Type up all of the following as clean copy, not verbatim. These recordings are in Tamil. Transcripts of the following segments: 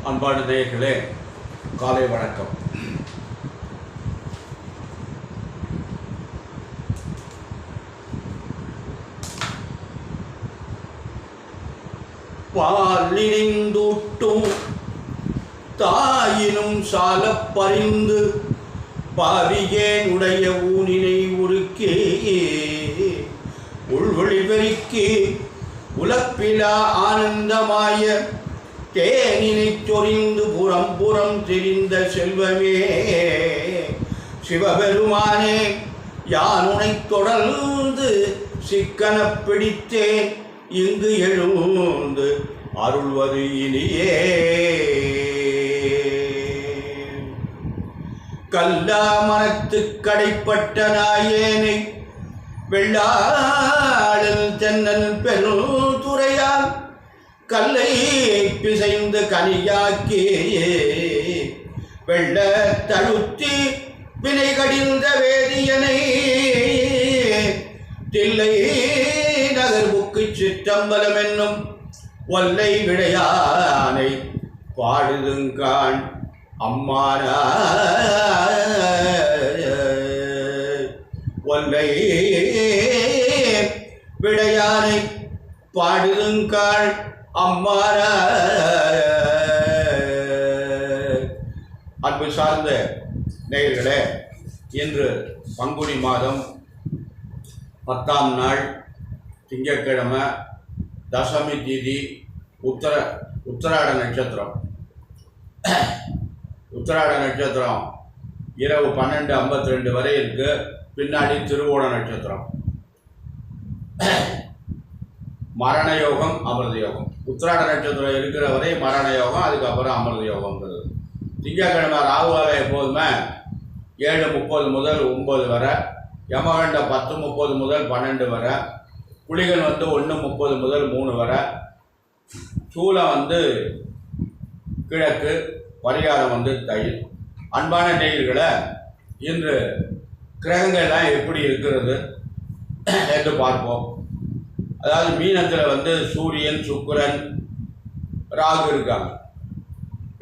அன்பான நேயர்களே, காலை வணக்கம். பாலினிந்தூட்டும் தாயினும் சாலப் பறிந்து பாவியேனுடைய ஊனினை உருக்கே உள்வொளி பெருக்கி உலப்பிலா ஆனந்தமாய தேனினை சொரிந்து புறம் புறம் தெரிந்த செல்வமே சிவபெருமானே, யானுனை தொடர்ந்து சிக்கனப் பிடித்தேன் இங்கு எழுந்து அருள்வது இனியே. கல்லா மனத்து கடைப்பட்ட நாயேனை வெள்ளாடல் தென்னல் பெருந்துறையால் கல்லை பிசைந்து கனியாக்கி வெள்ள தழுத்தி வினை கடிந்த வேதியனை தில்லை நகர்புக்கு சிற்றம்பலம் என்னும் ஒல்லை விடையானை பாடுதுங்கான் அம்மானா. ஒல்லை விடையானை பாடுதுங்கான் அம்மானா. அன்பு சார்ந்த நேயர்களே, இன்று பங்குனி மாதம் 10ஆம் நாள் திங்கட்கிழமை, தசமி திதி, உத்திராட நட்சத்திரம். உத்திராட நட்சத்திரம் இரவு 12:52 வரை இருக்கு. பின்னாடி திருவோண நட்சத்திரம். மரண யோகம், அமிர்த யோகம். உத்திராட நட்சத்திரம் இருக்கிற வரை மரண யோகம், அதுக்கப்புறம் அமிர்த யோகம்ன்றது. திங்கட்கிழமை ராகுகால எப்போதுமே 7:30 முதல் 9 வரை, யமகண்டம் 10:30 முதல் 12 வரை, குளிகன் 1:30 முதல் 3 வரை, சூலம் கிழக்கு, பரிகாரம் தயிர். அன்பான நேயர்களே, இன்று கிரகங்கள்லாம் எப்படி இருக்கிறது என்று பார்ப்போம். அதாவது மீனத்தில் சூரியன், சுக்கிரன், ராகு இருக்காங்க.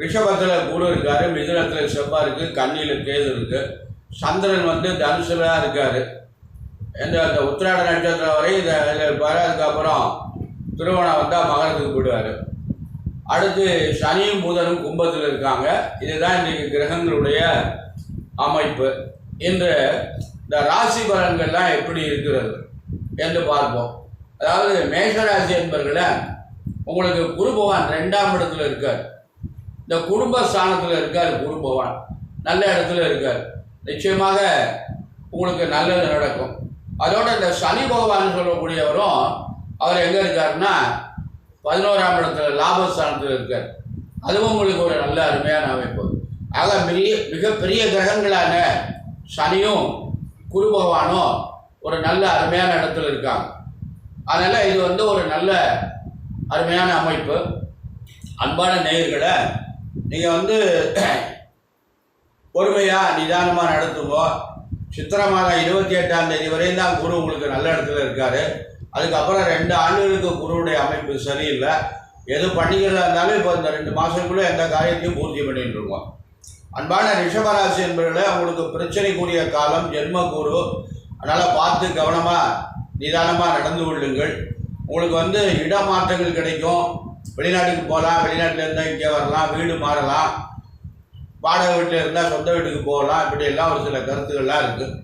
ரிஷபத்தில் குரு இருக்காரு, மிதுனத்தில் செவ்வாய் இருக்கு, கன்னியில் கேது இருக்கு, சந்திரன் தனுசுல இருக்காரு. அந்த உத்திராட நட்சத்திரம் வரை இதில் இருப்பார். அதுக்கப்புறம் திருவோணம் வந்தால் மகரத்துக்கு போயிடுவார். அடுத்து சனியும் புதனும் கும்பத்தில் இருக்காங்க. இதுதான் இன்றைக்கு கிரகங்களுடைய அமைப்பு. இன்று இந்த ராசி பலன்கள்லாம் எப்படி இருக்கிறது என்று பார்ப்போம். அதாவது மேஷராசி என்பவர்களை உங்களுக்கு குரு பகவான் 2ஆம் இடத்துல இருக்கார். இந்த குடும்ப ஸ்தானத்தில் இருக்கார். குரு பகவான் நல்ல இடத்துல இருக்கார். நிச்சயமாக உங்களுக்கு நல்லது நடக்கும். அதோட இந்த சனி பகவான் சொல்லக்கூடியவரும் அவர் எங்கே இருக்காருன்னா 11ஆம் இடத்துல லாபஸ்தானத்தில் இருக்கார். அதுவும் உங்களுக்கு ஒரு நல்ல அருமையான அமைப்பு. ஆக மிகப்பெரிய கிரகங்களான சனியும் குரு பகவானும் ஒரு நல்ல அருமையான இடத்துல இருக்காங்க. அதனால் இது ஒரு நல்ல அருமையான அமைப்பு. அன்பான நேயர்களை, நீங்கள் பொறுமையாக நிதானமாக நடத்துங்க. சித்திரை மாதம் 28ஆம் தேதி வரையும் தான் குரு உங்களுக்கு நல்ல இடத்துல இருக்கார். அதுக்கப்புறம் 2 ஆண்டுகளுக்கு குருவுடைய அமைப்பு சரியில்லை. எது பண்ணிக்கிறதா இருந்தாலும் இப்போ இந்த 2 மாதத்துக்குள்ளே எந்த காரியத்தையும் பூர்த்தி பண்ணிட்டு இருக்கோம். அன்பான ரிஷபராசி என்பவர்களே, உங்களுக்கு பிரச்சனைக்குரிய காலம் ஜென்ம குரு. அதனால் பார்த்து கவனமாக நிதானமாக நடந்து கொள்ளுங்கள். உங்களுக்கு இடமாற்றங்கள் கிடைக்கும். வெளிநாட்டுக்கு போகலாம், வெளிநாட்டில் இருந்தால் இங்கே வரலாம், வீடு மாறலாம், வாடகை வீட்டில் இருந்தால் சொந்த வீட்டுக்கு போகலாம். இப்படியெல்லாம் ஒரு சில கருத்துக்கள்லாம் இருக்குது.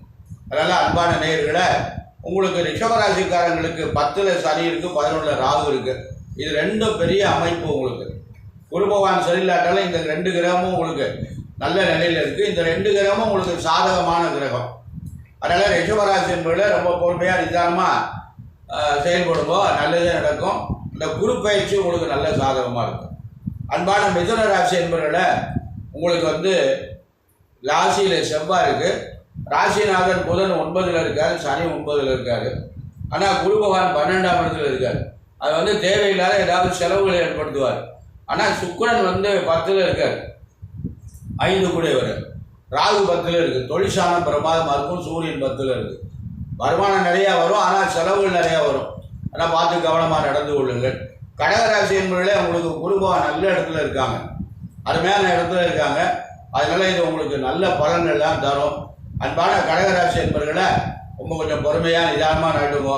அதனால் அன்பான நேயர்களை, உங்களுக்கு ரிஷபராசிக்காரங்களுக்கு 10ல் சனி இருக்குது, 11ல் ராகு இருக்குது. இது 2 பெரிய அமைப்பு. உங்களுக்கு குரு பகவான் சரியில்லாட்டாலும் இந்த 2 கிரகமும் உங்களுக்கு நல்ல நிலையில் இருக்குது. இந்த 2 கிரகமும் உங்களுக்கு சாதகமான கிரகம். அதனால் ரிஷபராசி என்பதில் ரொம்ப பொறுமையாக நிதானமாக செயல்படும்போ நல்லதே நடக்கும். இந்த குரு பயிற்சி உங்களுக்கு நல்ல சாதகமாக இருக்கும். அன்பான மிதுன ராசி என்பவர்களை, உங்களுக்கு ராசியில் செவ்வாய் இருக்குது. ராசிநாதன் புதன் 9ல் இருக்கார், சனி 9ல் இருக்கார். ஆனால் குரு பகவான் 12ஆம் இடத்துல இருக்கார். அது தேவையில்லாத ஏதாவது செலவுகளை ஏற்படுத்துவார். ஆனால் சுக்கிரன் 10ல் இருக்கார், 5 கூடையவர். ராகு 10ல் இருக்குது. தொழிற்சானம் பிரமாதமாக இருக்கும். சூரியன் 10ல் இருக்குது. வருமானம் நிறையா வரும், ஆனால் செலவுகள் நிறையா வரும். ஆனால் பார்த்து கவனமாக நடந்து கொள்ளுங்கள். கடகராசி என்பவர்களே, உங்களுக்கு குருபவன் நல்ல இடத்துல இருக்காங்க, அருமையான இடத்துல இருக்காங்க. அதனால இது உங்களுக்கு நல்ல பலன்கள்லாம் தரும். அன்பான கடகராசி என்பவர்களை கொஞ்சம் பொறுமையாக நிதானமாக நடுங்க.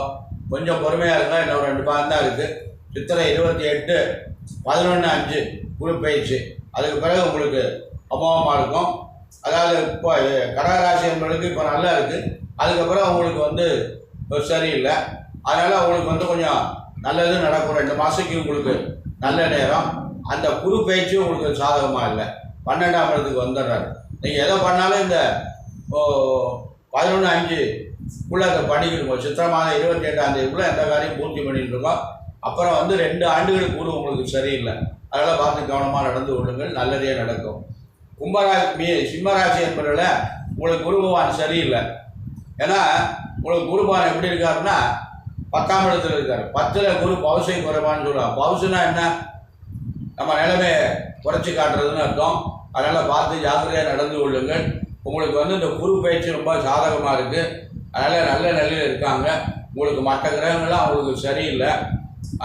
கொஞ்சம் பொறுமையாக இருந்தால் இன்னும் 2 மாதம் தான் இருக்குது. சித்திரை 28, 11/5 குரு பயிற்சி. அதுக்கு பிறகு உங்களுக்கு அமோகமாக இருக்கும். அதாவது இப்போ கடகராசி என்பவர்களுக்கு இப்போ நல்லா இருக்குது, அதுக்கப்புறம் உங்களுக்கு சரியில்லை. அதனால் உங்களுக்கு கொஞ்சம் நல்லது நடக்கும். 2 மாதத்துக்கு உங்களுக்கு நல்ல நேரம். அந்த குரு பயிற்சி உங்களுக்கு சாதகமாக இல்லை, 12ஆம் இடத்துக்கு வந்துடுறாரு. நீங்கள் எதை பண்ணாலும் இந்த 11/5க்குள்ளே அதை பண்ணிக்கிட்டு சித்திரை மாதம் 28ஆம் தேதிக்குள்ளே எந்த காரியம் பூர்த்தி பண்ணிட்டு இருக்கோம். அப்புறம் 2 ஆண்டுகளுக்கு குரு உங்களுக்கு சரியில்லை. அதனால் பார்த்து கவனமாக நடந்து கொள்ளுங்கள், நல்லதே நடக்கும். சிம்மராசி என்பவர்களை உங்களுக்கு குரு பகவான் சரியில்லை. ஏன்னா உங்களுக்கு குரு பகவான் எப்படி இருக்காருன்னா 10ஆம் இடத்துல இருக்கார். 10ல் குரு பவுசை குறைவான்னு சொல்லுவாங்க. பவுசுனா என்ன? நம்ம நிலைமையை குறைச்சி காட்டுறதுன்னு அர்த்தம். அதனால் பார்த்து ஜாக்கிரதையாக நடந்து கொள்ளுங்கள். உங்களுக்கு இந்த குரு பயிற்சி ரொம்ப சாதகமாக இருக்குது. அதனால் நல்ல நிலையில் இருக்காங்க. உங்களுக்கு மற்ற கிரகங்கள்லாம் உங்களுக்கு சரியில்லை.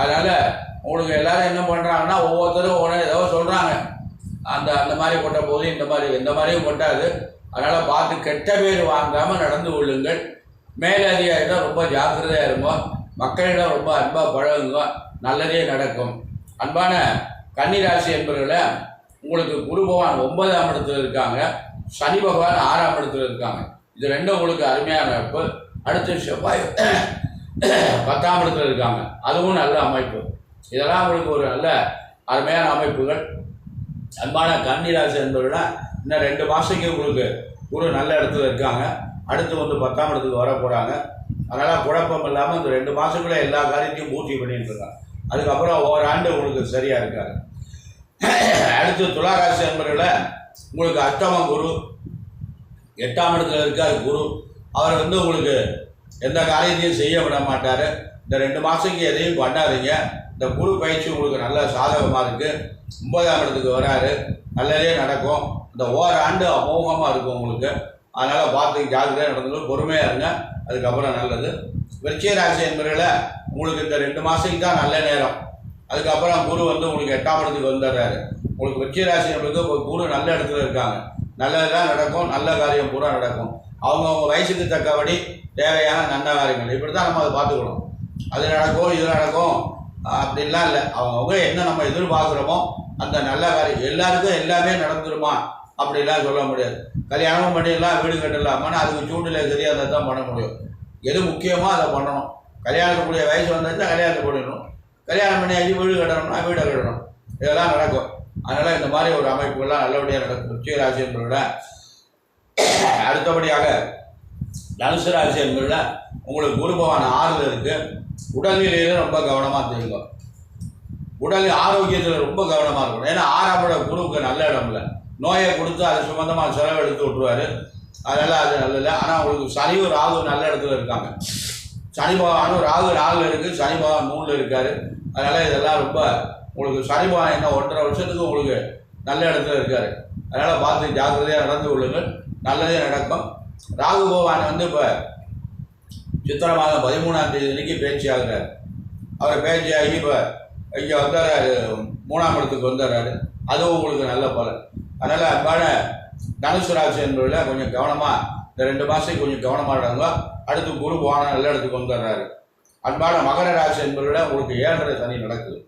அதனால் உங்களுக்கு எல்லோரும் என்ன பண்ணுறாங்கன்னா ஒவ்வொருத்தரும் ஏதோ சொல்கிறாங்க, அந்த மாதிரி கொட்ட போது இந்த மாதிரியும் கொட்டாது. அதனால் பார்த்து கெட்ட பேர் வாங்காமல் நடந்து கொள்ளுங்கள். மேலதிகாரிடம் ரொம்ப ஜாக்கிரதையாக இருங்க. மக்களிடம் ரொம்ப அன்பாக பழகுங்க, நல்லதே நடக்கும். அன்பான கன்னிராசி என்பவர்களை உங்களுக்கு குரு பகவான் 9ஆம் இடத்துல இருக்காங்க, சனி பகவான் 6ஆம் இடத்துல இருக்காங்க. இது ரெண்டும் உங்களுக்கு அருமையான அமைப்பு. அடுத்து செவ்வாய் 10ஆம் இடத்துல இருக்காங்க, அதுவும் நல்ல அமைப்பு. இதெல்லாம் உங்களுக்கு ஒரு நல்ல அருமையான அமைப்புகள். அன்பான கன்னிராசி என்பவர்களா இன்னும் 2 மாதத்துக்கு உங்களுக்கு குரு நல்ல இடத்துல இருக்காங்க. அடுத்து 10ஆம் இடத்துக்கு வர போகிறாங்க. அதனால் குழப்பம் இல்லாமல் இந்த 2 மாதத்துக்குள்ளே எல்லா காரியத்தையும் பூர்த்தி பண்ணிட்டு இருக்காங்க. அதுக்கப்புறம் ஓராண்டு உங்களுக்கு சரியாக இருக்காது. அடுத்து துளாராசி என்பவர்களை உங்களுக்கு அஷ்டம குரு 8ஆம் இடத்துல இருக்கார் குரு. அவர் உங்களுக்கு எந்த காரியத்தையும் செய்ய விட மாட்டார். இந்த 2 மாதத்துக்கு எதையும் பண்ணாதீங்க. இந்த குரு பயிற்சி உங்களுக்கு நல்ல சாதகமாக இருக்குது. 9ஆம் இடத்துக்கு வராரு, நல்லதே நடக்கும். இந்த ஓராண்டு அமோகமாக இருக்கும் உங்களுக்கு. அதனால் பார்த்து ஜாக்கிரதையாக நடந்து பொறுமையாக இருங்க, அதுக்கப்புறம் நல்லது. விருச்சிக ராசி என்பவர்களை உங்களுக்கு இந்த 2 மாதத்துக்கு தான் நல்ல நேரம். அதுக்கப்புறம் குரு உங்களுக்கு 8ஆம் இடத்துக்கு வந்துடுறாரு. உங்களுக்கு விருச்சிக ராசி என்பவர்களுக்கு குரு நல்ல இடத்துல இருக்காங்க, நல்லதுதான் நடக்கும், நல்ல காரியம் பூரா நடக்கும். அவங்கவுங்க வயசுக்கு தக்கபடி தேவையான நல்ல காரியங்கள் இப்படி தான் நம்ம அதை பார்த்துக்கணும். அது நடக்கும், இது நடக்கும் அப்படின்லாம் இல்லை. அவங்கவுங்க என்ன நம்ம எதிர்பார்க்குறோமோ அந்த நல்ல காரியம் எல்லாருக்கும் எல்லாமே நடந்துருமா அப்படிலாம் சொல்ல முடியாது. கல்யாணமும் பண்ணிடலாம், வீடு கட்டலாமான்னு அதுக்கு சூழ்நிலை தெரியாத தான் பண்ண முடியும். எது முக்கியமோ அதை பண்ணணும். கல்யாணத்துக்குரிய வயசு வந்துச்சுன்னா கல்யாணத்தை பண்ணிடணும், கல்யாணம் பண்ணி வீடு கட்டணும்னா வீடை கட்டணும். இதெல்லாம் நடக்கும். அதனால் இந்த மாதிரி ஒரு அமைப்புகள்லாம் நல்லபடியாக நடக்கும். விருச்சிக ராசி என்பவர்கள அடுத்தபடியாக தனுசு ராசி என்பவர்கள உங்களுக்கு குரு பகவான் 6ல் இருக்குது. உடல்நிலையில ரொம்ப கவனமாக தெரியுங்க. உடல் ஆரோக்கியத்தில் ரொம்ப கவனமாக இருக்கணும். ஏன்னா 6ஆம் இடம் குருவுக்கு நல்ல இடம் இல்லை. நோயை கொடுத்து அது சம்பந்தமாக செலவு எடுத்து விட்டுருவார். அதனால் அது நல்லதில்லை. ஆனால் உங்களுக்கு சனியும் ராகு நல்ல இடத்துல இருக்காங்க. சனி பகவானும் ராகு 4ல் இருக்குது, சனி பகவான் 3ல் இருக்கார். அதனால் இதெல்லாம் ரொம்ப உங்களுக்கு சனி பகவான் என்ன 1.5 வருஷத்துக்கு உங்களுக்கு நல்ல இடத்துல இருக்கார். அதனால் பார்த்து ஜாக்கிரதையாக நடந்து கொள்ளுங்கள், நல்லதே நடக்கும். ராகு பகவான் இப்போ சித்திரை மாதம் 13ஆம் தேதி வரைக்கும் பேச்சு ஆகுறாரு. அவர் பேச்சியாகி இப்போ இங்கே வந்துடுறாரு, 3ஆம் இடத்துக்கு வந்துடுறாரு. அதுவும் உங்களுக்கு நல்ல பலன். அதனால் அன்பான தனுசு ராசி என்பதில் கொஞ்சம் கவனமாக இந்த 2 மாதத்துக்கு கொஞ்சம் கவனமாக நடங்க. அடுத்து குரு பகவான் நல்ல இடத்துக்கு வந்துடுறாரு. அன்பான மகர ராசி என்பதில் உங்களுக்கு 7.5 சனி நடக்குது.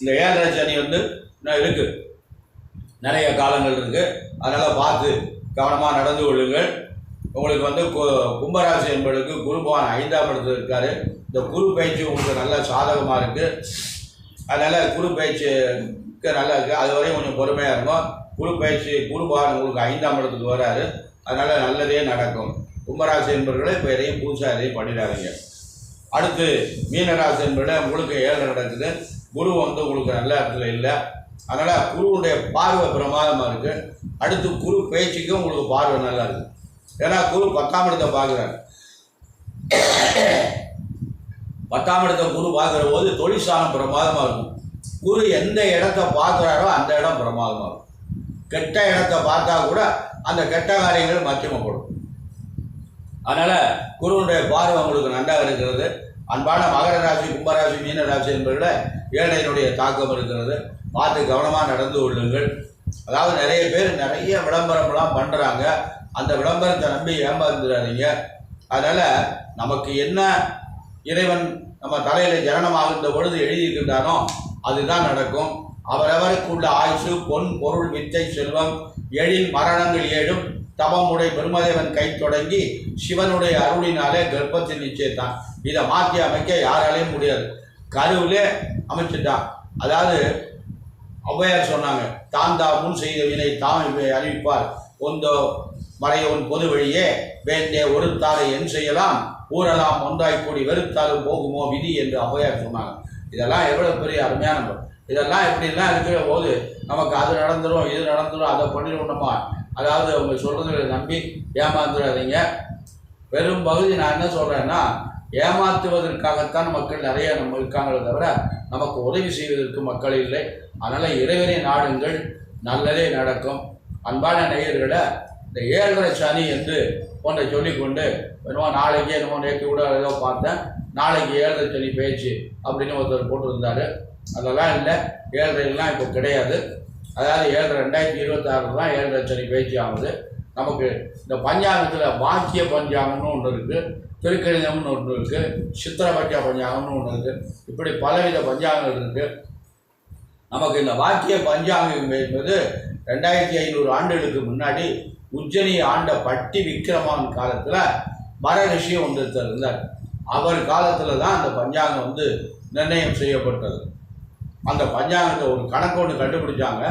இந்த 7.5 சனி இன்னும் இருக்குது, நிறைய காலங்கள் இருக்குது. அதனால் பார்த்து கவனமாக நடந்து கொள்ளுங்கள். உங்களுக்கு கும்பராசி என்பதற்கு குரு பகவான் 5ஆம் இடத்துல இருக்கார். இந்த குரு பயிற்சி உங்களுக்கு நல்ல சாதகமாக இருக்குது. அதனால் குரு பயிற்சிக்கு நல்லா இருக்குது. அது வரையும் கொஞ்சம் பொறுமையாக இருக்கும். குரு பயிற்சி குரு பகவான் உங்களுக்கு 5ஆம் இடத்துக்கு வராரு. அதனால் நல்லதே நடக்கும். கும்பராசி என்பவர்களை இப்போ எதையும் புதுசாக எதையும் பண்ணிடாதீங்க. அடுத்து மீனராசி என்பதில் உங்களுக்கு 7 நடக்குது. குரு உங்களுக்கு நல்ல இடத்துல இல்லை. அதனால் குருவுடைய பார்வை பிரமாதமாக இருக்குது. அடுத்து குரு பயிற்சிக்கும் உங்களுக்கு பார்வை நல்லா இருக்குது. ஏன்னா குரு 10ஆம் இடத்தை பார்க்குறாரு. 10ஆம் இடத்தை குரு பார்க்குற போது தொழிற்சாலம் பிரமாதமாக இருக்கும். குரு எந்த இடத்த பார்க்குறாரோ அந்த இடம் பிரமாதமாக இருக்கும். கெட்ட இடத்தை பார்த்தா கூட அந்த கெட்ட காரியங்கள் மத்தியமப்படும். அதனால் குருவுடைய பார்வை உங்களுக்கு நன்றாக இருக்கிறது. அன்பான மகர ராசி, கும்பராசி, மீன ராசி என்பதில் ஏழையினுடைய தாக்கம் இருக்கிறது. பார்த்து கவனமாக நடந்து கொள்ளுங்கள். அதாவது நிறைய பேர் நிறைய விளம்பரம்லாம் பண்ணுறாங்க. அந்த விளம்பரத்தை நம்பி ஏமாந்துடாதீங்க. அதனால் நமக்கு என்ன இறைவன் நம்ம தலையில் ஜனனமாகின்ற பொழுது எழுதியிருக்கின்றானோ அதுதான் நடக்கும். அவரவருக்குள்ள ஆயுசு, பொன், பொருள், வித்தை, செல்வம், எழில், மரணங்கள் 7 தவமுடைய பெருமதேவன் கை தொடங்கி சிவனுடைய அருளினாலே கர்ப்பத்தில் நிச்சயத்தான். இதை மாற்றி அமைக்க யாராலையும் முடியாது. கருவிலே அமைச்சுட்டான். அதாவது ஔவையார் சொன்னாங்க, தான் முன் செய்த வினை தாம் அறிவிப்பார், ஒந்தோ மறையவன் பொது வழியே வேண்டிய ஒரு தாரை என் செய்யலாம், ஊரெல்லாம் ஒன்றாய் கூடி வெறுத்தாலும் போகுமோ விதி என்று ஔவையார் சொன்னாங்க. இதெல்லாம் எவ்வளோ பெரிய அருமையான இதெல்லாம் எப்படிலாம் இருக்கிற போது நமக்கு அது நடந்துடும், இது நடந்துடும், அதை பண்ணிடணுமா. அதாவது அவங்க சொல்கிறத நம்பி ஏமாந்துடாதீங்க. பெரும் பகுதி நான் என்ன சொல்கிறேன்னா, ஏமாற்றுவதற்காகத்தான் மக்கள் நிறைய நம்ம இருக்காங்களே தவிர நமக்கு உதவி செய்வதற்கு மக்கள் இல்லை. அதனால் இறைவனை நாடுங்கள், நல்லதே நடக்கும். அன்பான நேயர்களை இந்த 7.5 சனி என்று போன்ற சொல்லிக்கொண்டு என்னமோ நாளைக்கு என்னமோ நேற்று கூட ஏதோ பார்த்தேன், நாளைக்கு 7.5 சனி பேச்சு அப்படின்னு ஒருத்தர் போட்டிருந்தார். அதெல்லாம் இல்லை, 7.5 இப்போ கிடையாது. அதாவது 7/2026 தான் 7.5 சனி பேச்சு ஆகுது. நமக்கு இந்த பஞ்சாங்கத்தில் வாக்கிய பஞ்சாங்கம்னு ஒன்று இருக்குது, திருக்கணிதம்னு ஒன்று இருக்குது, சித்திரபட்ச பஞ்சாங்கம்னு ஒன்று இருக்குது. இப்படி பலவித பஞ்சாங்கங்கள் இருக்குது. நமக்கு இந்த வாக்கிய பஞ்சாங்கம் என்பது 2500 ஆண்டுகளுக்கு முன்னாடி உஜ்ஜனி ஆண்ட பட்டி விக்கிரமன் காலத்தில் மரரிஷி ஒருத்தர் இருந்தார். அவர் காலத்தில் தான் அந்த பஞ்சாங்கம் நிர்ணயம் செய்யப்பட்டது. அந்த பஞ்சாங்கத்தை ஒரு கணக்கு ஒன்று கண்டுபிடிச்சாங்க.